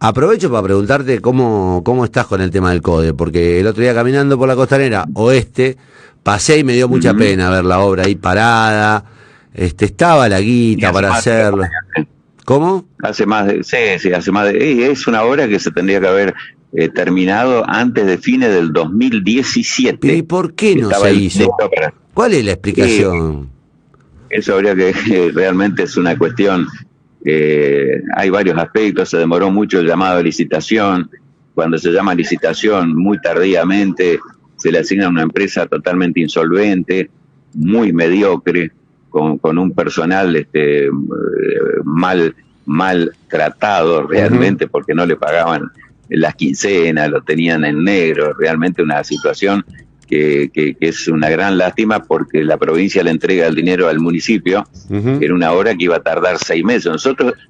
Aprovecho para preguntarte cómo estás con el tema del CODE, porque el otro día caminando por la costanera oeste, pasé y me dio mucha Ujú. pena ver la obra ahí parada, estaba la Y guita hace para más de 10 hacerlo. años. ¿Cómo? Hace más de, sí, sí, hace más de, es una obra que se tendría que haber terminado antes de fines del Pero ¿y 2017. por qué no Estaba se el dinero hizo? para, ¿Cuál es la y explicación? eso habría que, realmente es una cuestión, hay varios aspectos, se demoró mucho el llamado a licitación, cuando se llama licitación muy tardíamente, se le asigna a una empresa totalmente insolvente, muy mediocre, con un personal mal tratado Ujú. realmente porque no le pagaban las quincenas, lo tenían en negro, realmente una situación que es una gran lástima porque la provincia le entrega el dinero al municipio Ujú. en una hora que iba a tardar 6 meses.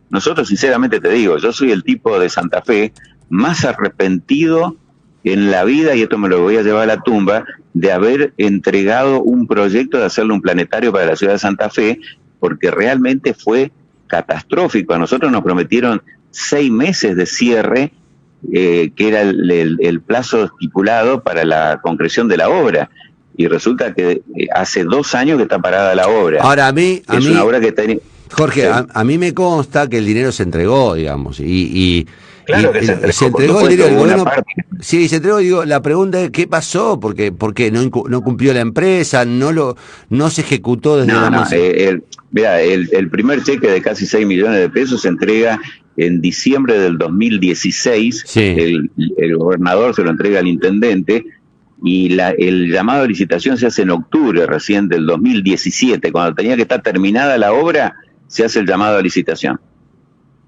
Nosotros sinceramente te digo, yo soy el tipo de Santa Fe más arrepentido en la vida, y esto me lo voy a llevar a la tumba, de haber entregado un proyecto de hacerle un planetario para la ciudad de Santa Fe, porque realmente fue catastrófico. A nosotros nos prometieron 6 meses de cierre, que era el plazo estipulado para la concreción de la obra. Y resulta que hace 2 años que está parada la obra. Ahora, a Es una mí, obra que tiene... Jorge, Sí. a mí me consta que el dinero se entregó, digamos, Claro que se se entregó, por entregó el dinero supuesto, del hubo una gobierno. parte. Sí, se entregó, digo, la pregunta es ¿qué pasó? ¿Por qué no cumplió la empresa? No se ejecutó desde la No, no, municipalidad. mira, el primer cheque de casi 6 millones de pesos se entrega en diciembre del 2016, Sí. el gobernador se lo entrega al intendente, y el llamado a licitación se hace en octubre recién del 2017, cuando tenía que estar terminada la obra, se hace el llamado a licitación.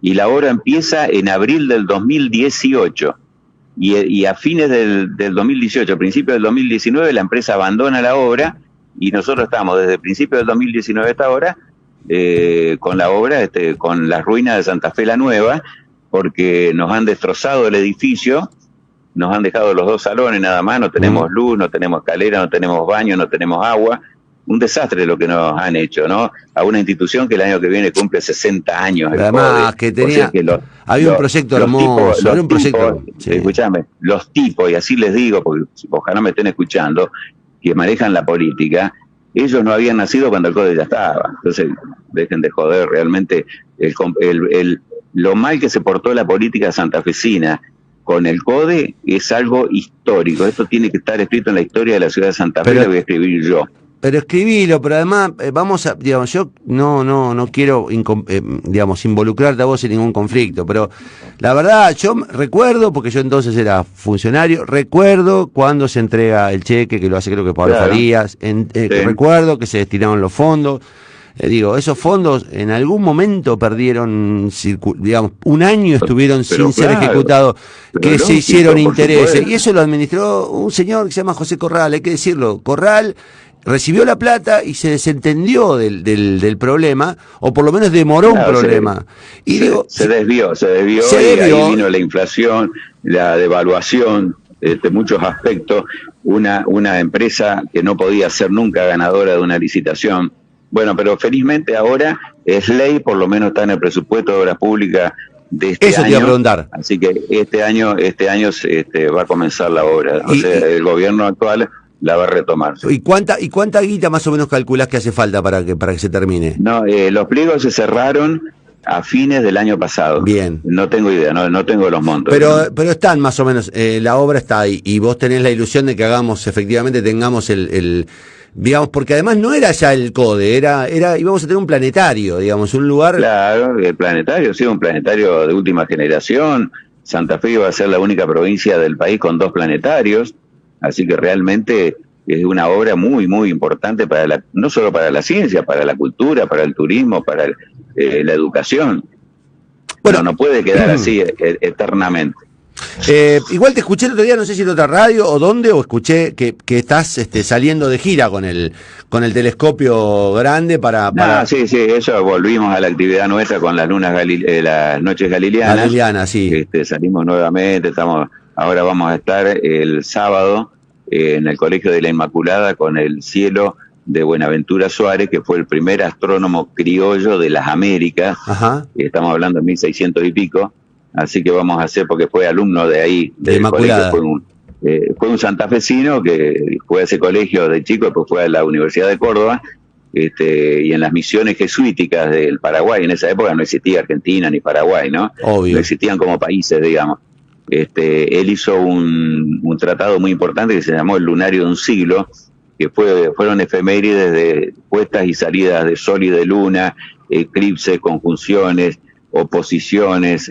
Y la obra empieza en abril del 2018. Y a fines del 2018, a principios del 2019, la empresa abandona la obra y nosotros estamos desde principios del 2019 hasta ahora con la obra, con las ruinas de Santa Fe la Nueva, porque nos han destrozado el edificio, nos han dejado los 2 salones nada más, no Ujú. tenemos luz, no tenemos escalera, no tenemos baño, no tenemos agua. Un desastre lo que nos han hecho, ¿no? A una institución que el año que viene cumple 60 años, Pero el CODE. además que O sea tenía, que había un proyecto hermoso, era un proyecto, sí. escúchame, los tipos, y así les digo, porque ojalá me estén escuchando, que manejan la política, ellos no habían nacido cuando el CODE ya estaba. Entonces, dejen de joder, realmente el, lo mal que se portó la política santafesina con el CODE es algo histórico. Esto tiene que estar escrito en la historia de la ciudad de Santa Fe, y Pero lo voy a escribir yo. Pero escribilo, pero además vamos a, digamos, yo no quiero, digamos, involucrarte a vos en ningún conflicto, pero la verdad, yo recuerdo, porque yo entonces era funcionario, recuerdo cuando se entrega el cheque, que lo hace creo que Pablo Claro, Farías, sí. recuerdo que se destinaron los fondos, digo, esos fondos en algún momento perdieron, digamos, un año estuvieron Pero sin ser claro, ejecutados, pero que se hicieron lógico, por intereses, y supuesto. eso lo administró un señor que se llama José Corral, hay que decirlo, Corral recibió la plata y se desentendió del problema, o por lo menos demoró un Claro, problema. Y digo, se se desvió, y ahí debió, vino la inflación, la devaluación, muchos aspectos. Una empresa que no podía ser nunca ganadora de una licitación. Bueno, pero felizmente ahora es ley, por lo menos está en el presupuesto de obras públicas de este eso te iba a año, preguntar. así que este año va a comenzar la obra. O sea, ¿Y, el gobierno actual la va a retomar. Sí. y cuánta guita más o menos calculás que hace falta para que se termine? No, los pliegos se cerraron a fines del año pasado. Bien. No tengo idea, no tengo los montos, digamos. Pero están más o menos, la obra está ahí, y vos tenés la ilusión de que hagamos, efectivamente tengamos digamos, porque además no era ya el CODE, íbamos a tener un planetario, digamos, un lugar. Claro, el planetario, sí, un planetario de última generación. Santa Fe iba a ser la única provincia del país con 2 planetarios, así que realmente es una obra muy, muy importante no solo para la ciencia, para la cultura, para el turismo, para la educación. Bueno, No puede quedar así eternamente. igual te escuché el otro día, no sé si en otra radio o dónde, o escuché que estás saliendo de gira con el telescopio grande No, para sí, sí, eso volvimos a la actividad nuestra con las noches la galileanas. Liliana, sí. Salimos nuevamente, ahora vamos a estar el sábado en el Colegio de la Inmaculada con el cielo de Buenaventura Suárez, que fue el primer astrónomo criollo de las Américas. Ajá. Estamos hablando de 1600 y pico. así que vamos a hacer, porque fue alumno de ahí, de Inmaculada. Fue un santafesino que fue a ese colegio de chico, después fue a la Universidad de Córdoba, y en las misiones jesuíticas del Paraguay. En esa época no existía Argentina ni Paraguay, ¿no? Obvio. No existían como países, digamos. Él hizo un tratado muy importante que se llamó El Lunario de un Siglo, que fueron efemérides de puestas y salidas de sol y de luna, eclipses, conjunciones, oposiciones,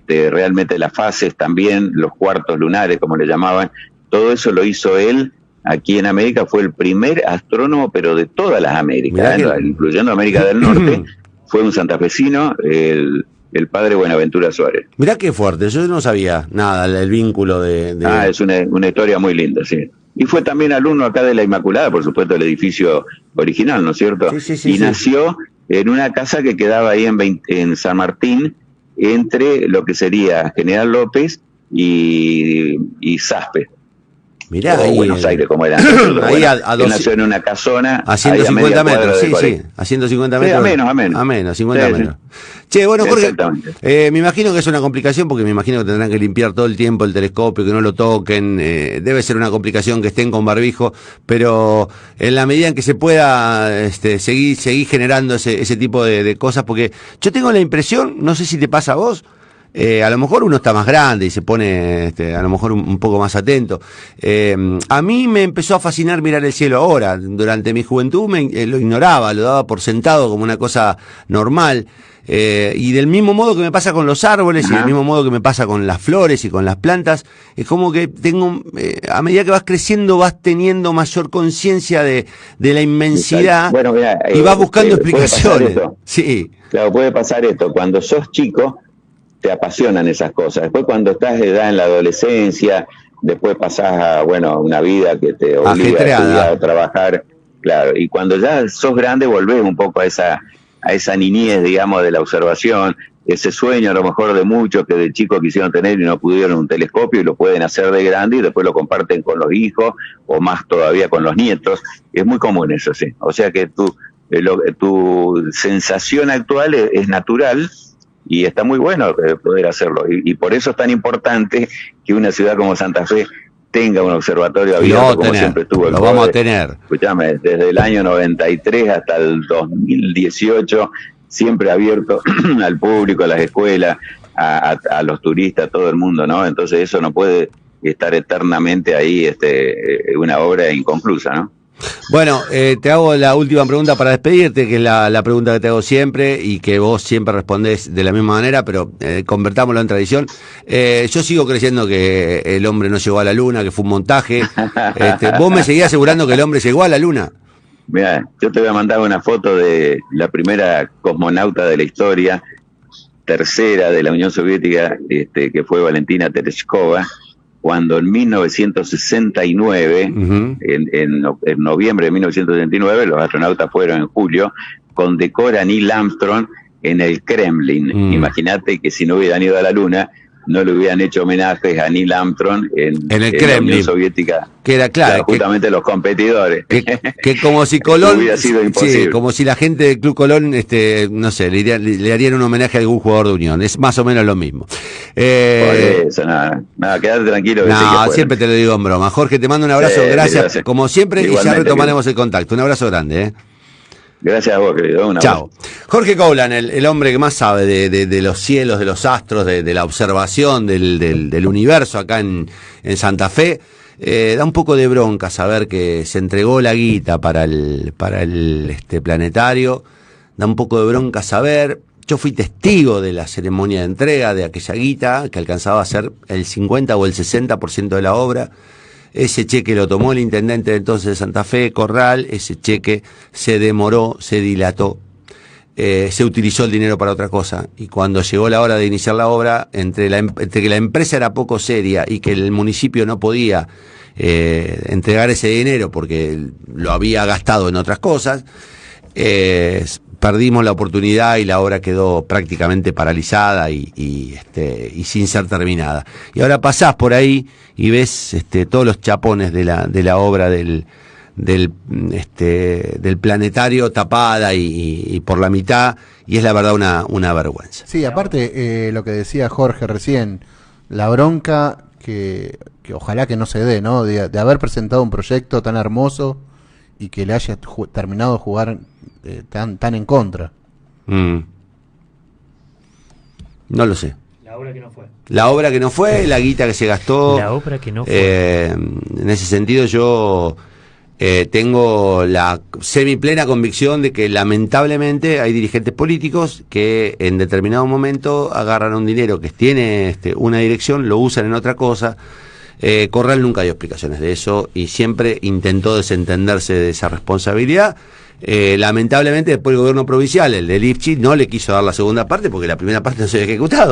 realmente las fases también, los cuartos lunares, como le llamaban. Todo eso lo hizo él. Aquí en América fue el primer astrónomo, pero de todas las Américas, incluyendo América del Norte. Fue un santafesino, el padre Buenaventura Suárez. Mirá qué fuerte, yo no sabía nada, el vínculo de... Es una historia muy linda, sí. Y fue también alumno acá de la Inmaculada, por supuesto, del edificio original, ¿no es cierto? Sí, nació en una casa que quedaba ahí en San Martín, entre lo que sería General López y Zaspe. Mirá, ahí Buenos Aires, como era. Ahí él nació en una casona. A 150 metros, sí. A 150 metros. A menos. 50 metros. Che, bueno, Jorge, me imagino que es una complicación, porque me imagino que tendrán que limpiar todo el tiempo el telescopio, que no lo toquen. Debe ser una complicación que estén con barbijo, pero en la medida en que se pueda seguir generando ese tipo de cosas, porque yo tengo la impresión, no sé si te pasa a vos, a lo mejor uno está más grande y se pone a lo mejor un poco más atento. A mí me empezó a fascinar mirar el cielo ahora. Durante mi juventud lo ignoraba, lo daba por sentado como una cosa normal. Y del mismo modo que me pasa con los árboles, y del mismo modo que me pasa con las flores y con las plantas, es como que a medida que vas creciendo vas teniendo mayor conciencia de la inmensidad. Bueno, mirá, y vas buscando explicaciones. Sí. Claro, puede pasar esto. Cuando sos chico, te apasionan esas cosas. Después, cuando estás de edad en la adolescencia, después pasás a una vida que te obliga a estudiar, a trabajar, claro, y cuando ya sos grande volvés un poco a esa niñez, digamos, de la observación, ese sueño a lo mejor de muchos que de chicos quisieron tener y no pudieron un telescopio, y lo pueden hacer de grande y después lo comparten con los hijos, o más todavía con los nietos. Es muy común eso, sí. O sea que tu sensación actual es natural, y está muy bueno poder hacerlo, y por eso es tan importante que una ciudad como Santa Fe tenga un observatorio abierto, como siempre estuvo. Lo vamos a tener. Escuchame, desde el año 93 hasta el 2018, siempre abierto al público, a las escuelas, a los turistas, a todo el mundo, ¿no? Entonces eso no puede estar eternamente ahí, una obra inconclusa, ¿no? Bueno, te hago la última pregunta para despedirte, que es la pregunta que te hago siempre y que vos siempre respondés de la misma manera, pero convertámoslo en tradición. Yo sigo creyendo que el hombre no llegó a la luna, que fue un montaje. ¿Vos me seguís asegurando que el hombre llegó a la luna? Mira, yo te voy a mandar una foto de la primera cosmonauta de la historia, tercera de la Unión Soviética, que fue Valentina Tereshkova, cuando en 1969, en noviembre de 1969, los astronautas fueron en julio, condecora a Neil Armstrong en el Kremlin. Imagínate que si no hubieran ido a la Luna, no le hubieran hecho homenajes a Neil Armstrong en el Kremlin, la Unión Soviética, que era claro, justamente los competidores. Que como si Colón, hubiera sido imposible. Sí, como si la gente del Club Colón, no sé, le harían un homenaje a algún jugador de Unión. Es más o menos lo mismo. Por eso, nada, quédate tranquilo. No, siempre te lo digo en broma. Jorge, te mando un abrazo, gracias como siempre, igualmente, y ya retomaremos el contacto. Un abrazo grande, Gracias a vos, querido. Chao. Jorge Coulan, el hombre que más sabe de los cielos, de los astros, de la observación del universo acá en Santa Fe. Da un poco de bronca saber que se entregó la guita para el planetario. Da un poco de bronca saber. Yo fui testigo de la ceremonia de entrega de aquella guita, que alcanzaba a ser el 50 o el 60% de la obra. Ese cheque lo tomó el intendente de entonces de Santa Fe, Corral. Ese cheque se demoró, se dilató, se utilizó el dinero para otra cosa. Y cuando llegó la hora de iniciar la obra, entre que la empresa era poco seria y que el municipio no podía entregar ese dinero porque lo había gastado en otras cosas, perdimos la oportunidad y la obra quedó prácticamente paralizada y sin ser terminada. Y ahora pasás por ahí y ves todos los chapones de la obra del del planetario tapada y por la mitad, y es la verdad una vergüenza. Sí, aparte lo que decía Jorge recién, la bronca que ojalá que no se dé, ¿no? De haber presentado un proyecto tan hermoso y que le haya terminado de jugar tan en contra. No lo sé. La obra que no fue. La obra que no fue, la guita que se gastó. La obra que no fue. En ese sentido yo tengo la semiplena convicción de que lamentablemente hay dirigentes políticos que en determinado momento agarran un dinero que tiene una dirección, lo usan en otra cosa. Corral nunca dio explicaciones de eso y siempre intentó desentenderse de esa responsabilidad. Lamentablemente después el gobierno provincial, el de Lifchitz, no le quiso dar la segunda parte porque la primera parte no se había ejecutado.